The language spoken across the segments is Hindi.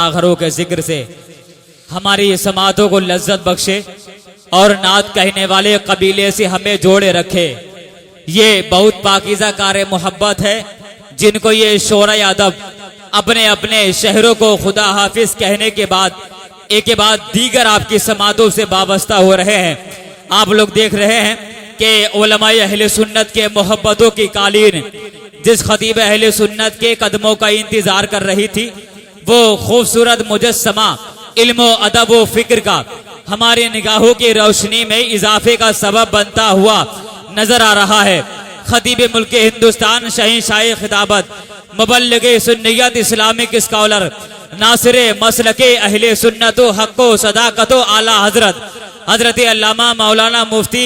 आखरों के जिक्र से हमारी समातों को लज्जत बख्शे और नात कहने वाले कबीले से हमें जोड़े रखे। ये बहुत पाकीज़ा कार मोहब्बत है जिनको ये शोरा अदब अपने अपने शहरों को खुदा हाफिज कहने के बाद एक के बाद दीगर आपकी समातों से वाबस्ता हो रहे हैं। आप लोग देख रहे हैं कि उलमाए अहले सुन्नत के मोहब्बतों की कालीन जिस खतीब अहले सुन्नत के कदमों का इंतजार कर रही थी, वो खूबसूरत मुजस्समा इल्म व अदब व फिक्र का हमारी निगाहों की रोशनी में इजाफे का सबब बनता हुआ नजर आ रहा है। खतीब मुल्क हिंदुस्तान, शहंशाह खिताबत, मुबल्लिग सुन्नियत, इस्लामिक स्कॉलर, नासिरे मसलके अहले सुन्नतो हक्को सदाकतो आला हजरत अल्लामा मौलाना मुफ्ती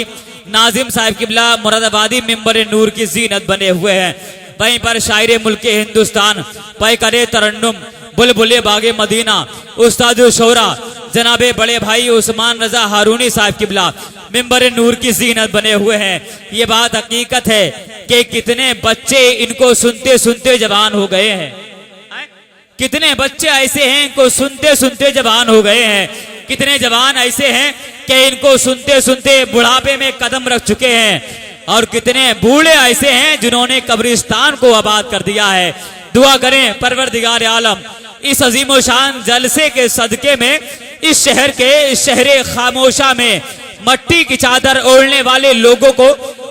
नाजिम साहिब किबला मुरादाबादी मिंबर नूर की जीनत बने हुए हैं। वहीं पर शायर मुल्क हिंदुस्तान, पैकरे तरन्नुम, बुलबुले बागे मदीना, उस्ताद शोरा जनाबे बड़े भाई उस्मान रजा हारूनी साहिब किबला मिंबर नूर की जीनत बने हुए हैं। ये बात हकीकत है कि कितने बच्चे इनको सुनते सुनते जवान हो गए हैं। कितने बच्चे ऐसे हैं इनको सुनते सुनते जवान हो गए हैं। कितने जवान ऐसे हैं कि इनको सुनते सुनते बुढ़ापे में कदम रख चुके हैं। और कितने बूढ़े ऐसे हैं जिन्होंने कब्रिस्तान को आबाद कर दिया है। दुआ करें परवरदिगार आलम इस अजीम शान जलसे के सदके में इस शहर के इस शहरे खामोशा में मट्टी की चादर ओढ़ने वाले लोगों को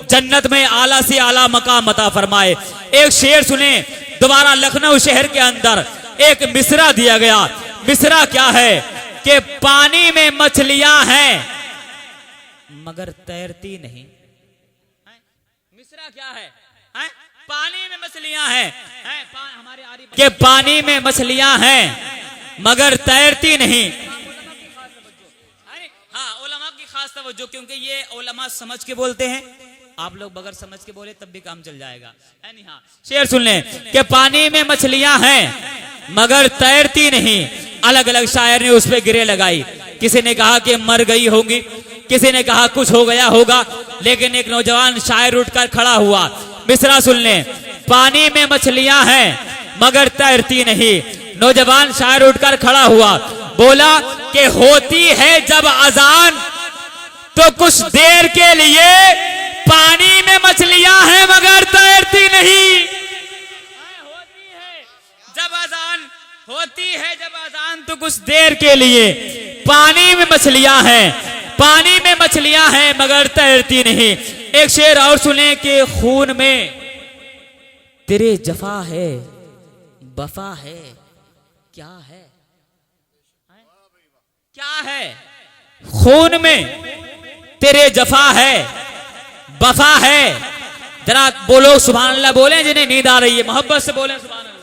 जन्नत में आला से आला मकाम अता फरमाए। एक शेर सुने दोबारा। लखनऊ शहर के अंदर एक मिसरा दिया गया। मिसरा क्या है कि पानी में मछलियां हैं मगर तैरती नहीं। मिसरा क्या है? पानी में मछलियां हैं, हमारे आरिफ के पानी में मछलियां हैं मगर तैरती नहीं। हाँ, उलमा की खास तवज्जो, क्योंकि ये उलमा समझ के बोलते हैं। आप लोग बगैर समझ के बोले तब भी काम चल जाएगा। हाँ, शेर सुन लें कि पानी में मछलियां हैं मगर तैरती नहीं। अलग अलग शायर ने उस पर गिरे लगाई। किसी ने कहा कि मर गई होंगी, किसी ने कहा कुछ हो गया होगा, लेकिन एक नौजवान शायर उठकर खड़ा हुआ। मिसरा सुन लें, पानी में मछलियां हैं मगर तैरती नहीं। नौजवान शायर उठकर खड़ा हुआ, बोला कि होती है जब अजान तो कुछ देर के लिए पानी में मछलियां हैं मगर तैरती नहीं। होती है जब अजान तो कुछ देर के लिए पानी में मछलियां हैं, पानी में मछलियां हैं मगर तैरती नहीं। एक शेर और सुने कि खून में तेरे जफा है वफा है क्या है? क्या है? खून में तेरे जफा है वफा है। जरा बोलो सुभान अल्लाह, बोले जिन्हें नींद आ रही है मोहब्बत से बोले सुभान अल्लाह।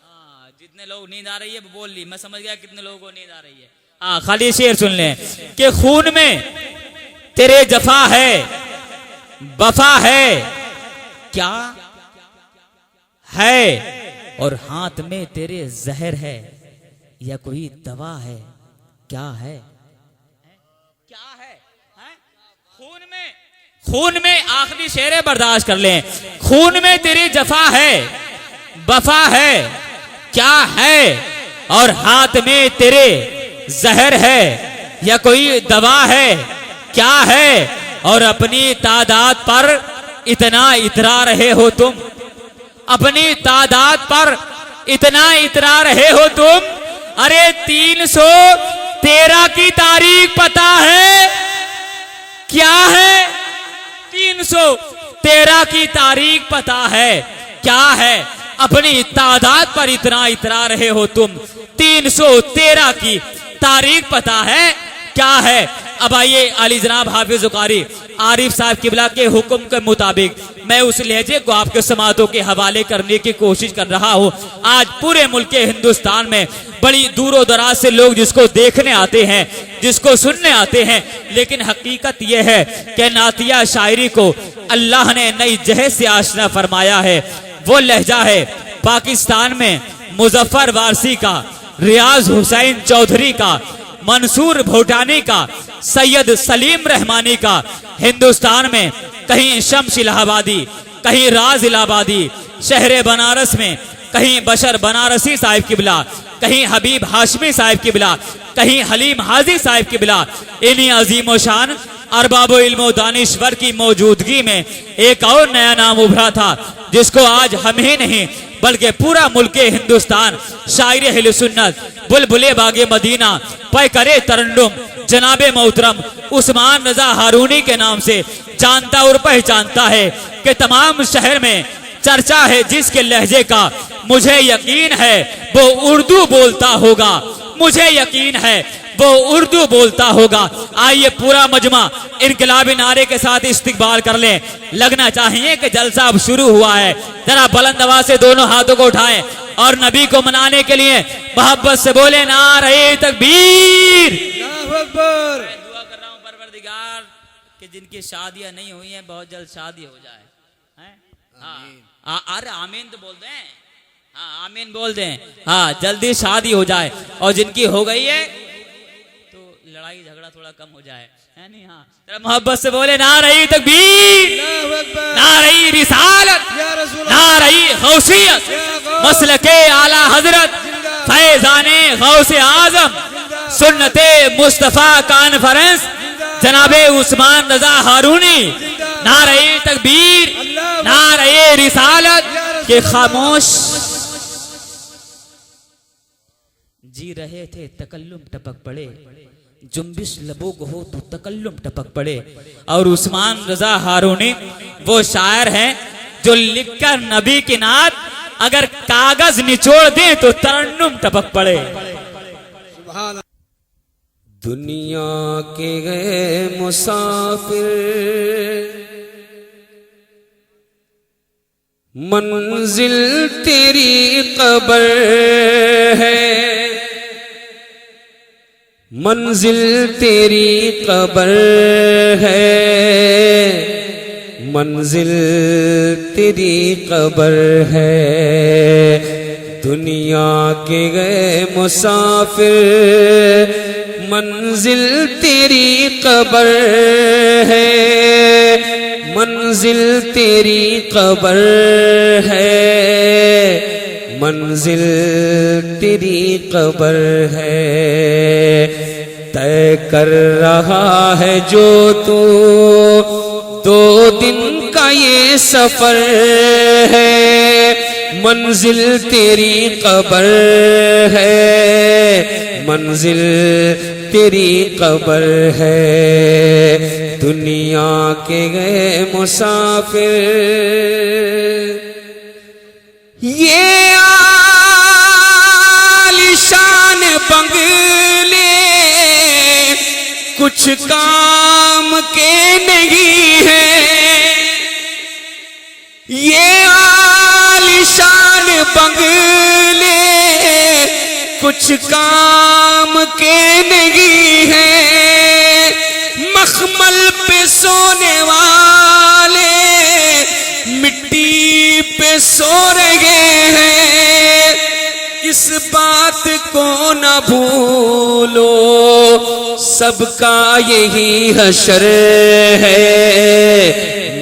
हाँ, जितने लोग नींद आ रही है बोल ली, मैं समझ गया कितने लोगों को नींद आ रही है। हाँ, खाली शेर सुन लें कि खून में तेरे जफा है वफा है क्या है, और हाथ में तेरे जहर है या कोई दवा है क्या है? क्या है? खून में आखिरी शेर बर्दाश्त कर लें। खून में तेरी जफा है वफा है क्या है, और हाथ में तेरे जहर है या कोई दवा है क्या है, और अपनी तादाद पर इतना इतरा रहे हो तुम, अपनी तादाद पर इतना इतरा रहे हो तुम। अरे 313 की तारीख पता है क्या है? 313 की तारीख पता है क्या है? अपनी तादाद पर इतना इतरा रहे हो तुम। 313 की तारीख पता है क्या है? अब आइए अली जनाब हाफिज कारी आरिफ साहब किबला के हुक्म के मुताबिक मैं उस लहजे को आपके समातों के हवाले करने की कोशिश कर रहा हूँ। आज पूरे मुल्क हिंदुस्तान में बड़ी दूरों दराज से लोग जिसको देखने आते हैं, जिसको सुनने आते हैं, लेकिन हकीकत यह है कि नातिया शायरी को अल्लाह ने नई जहर से आशना फरमाया है। वो लहजा है पाकिस्तान में मुजफ्फर वारसी का, रियाज हुसैन चौधरी का, मंसूर भूटानी का, सैयद सलीम रहमानी का। हिंदुस्तान में कहीं शम्स इलाहाबादी, कहीं राज इलाहाबादी, शहर बनारस में कहीं बशर बनारसी साहिब किबला, कहीं हबीब हाशमी साहिब किबला, कहीं हलीम हाजी साहिब किबला। इन्हीं अजीम शान अरबाबो इल्मो दानिश्वर की मौजूदगी में एक और नया नाम उभरा था, जिसको आज हम ही नहीं बल्कि पूरा मुल्क हिंदुस्तान शायर अहले सुन्नत बुलबुले बागे मदीना पैकरे तरन्नुम जनाबे मोहतरम उस्मान रजा हारूनी के नाम से जानता और पहचानता है कि तमाम शहर में चर्चा है जिसके लहजे का मुझे यकीन है वो उर्दू बोलता होगा, मुझे यकीन है वो उर्दू बोलता होगा। आइए पूरा मजमा इनकलाबी नारे के साथ इस्तिकबाल कर लें। लगना चाहिए कि जलसा अब शुरू हुआ है। जरा बुलंद आवाज से दोनों हाथों को उठाएं और नबी को मनाने के लिए मोहब्बत से बोले नारे तकबीर। दुआ कर रहा हूं परवरदिगार कि जिनकी शादियां नहीं हुई हैं बहुत जल्द शादी हो जाए। अरे आमीन तो बोल दें, हाँ आमीन बोल दें, हाँ जल्दी शादी हो जाए। और जिनकी हो गई है तो लड़ाई झगड़ा थोड़ा कम हो जाए, है नहीं? हाँ मोहब्बत से बोले नारे तकबीर, नारे रिसालत, नारे गौसियत, मसलके आला हजरत फैजाने गौसे आजम सुन्नते मुस्तफा कॉन्फ्रेंस जनाबे उस्मान रजा हारूनी। नारे तकबीर, नारे रिसालत के खामोश जी रहे थे तकल्लुम टपक पड़े, जुम्बिश लबों को हो तो तकल्लुम टपक पड़े। और उस्मान रजा हारूनी वो शायर हैं जो लिखकर नबी की नात अगर कागज निचोड़ दें तो तरन्नुम टपक पड़े। दुनिया के गए मुसाफिर मंजिल तेरी कब्र है, मंजिल तेरी कब्र है, मंजिल तेरी कब्र है। दुनिया के गए मुसाफिर मंजिल तेरी कब्र है, मंजिल तेरी कब्र है, मंजिल तेरी कब्र है। तय कर रहा है जो तू 2 दिन का ये सफर है, मंजिल तेरी कब्र है, मंजिल तेरी कब्र है। दुनिया के गए मुसाफिर ये आलीशान बंगले कुछ काम के नहीं है, ये आलीशान बंगले कुछ काम के नहीं है। मखमल पे सोने वाले मिट्टी पे सो रहे हैं, इस बात को न भूलो सबका यही हशर है,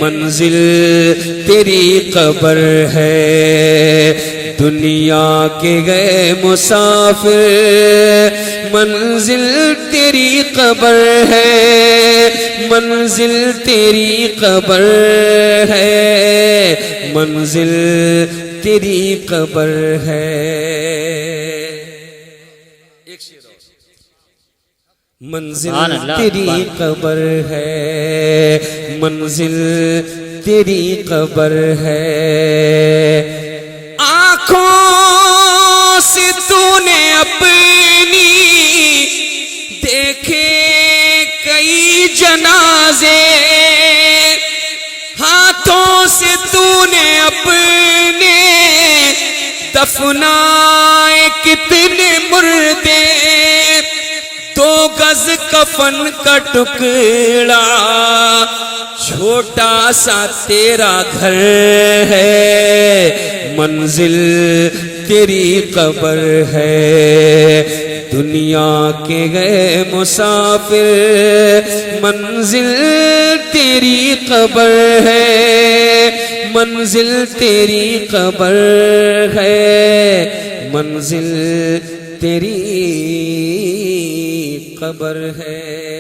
मंजिल तेरी कब्र है। दुनिया के गए मुसाफिर मंजिल तेरी कब्र है, मंजिल तेरी कब्र है, मंजिल तेरी कब्र है। मंजिल तेरी कब्र है, मंजिल तेरी कब्र है। आँखों से तूने अपनी देखे कई जनाजे, हाथों से तूने अपने दफनाए कितने मुर्दे। 2 गज कफन का टुकड़ा छोटा सा तेरा घर है, मंजिल तेरी कब्र है। दुनिया के गए मुसाफिर मंजिल तेरी कब्र है, मंजिल तेरी कब्र है, मंजिल तेरी कब्र है।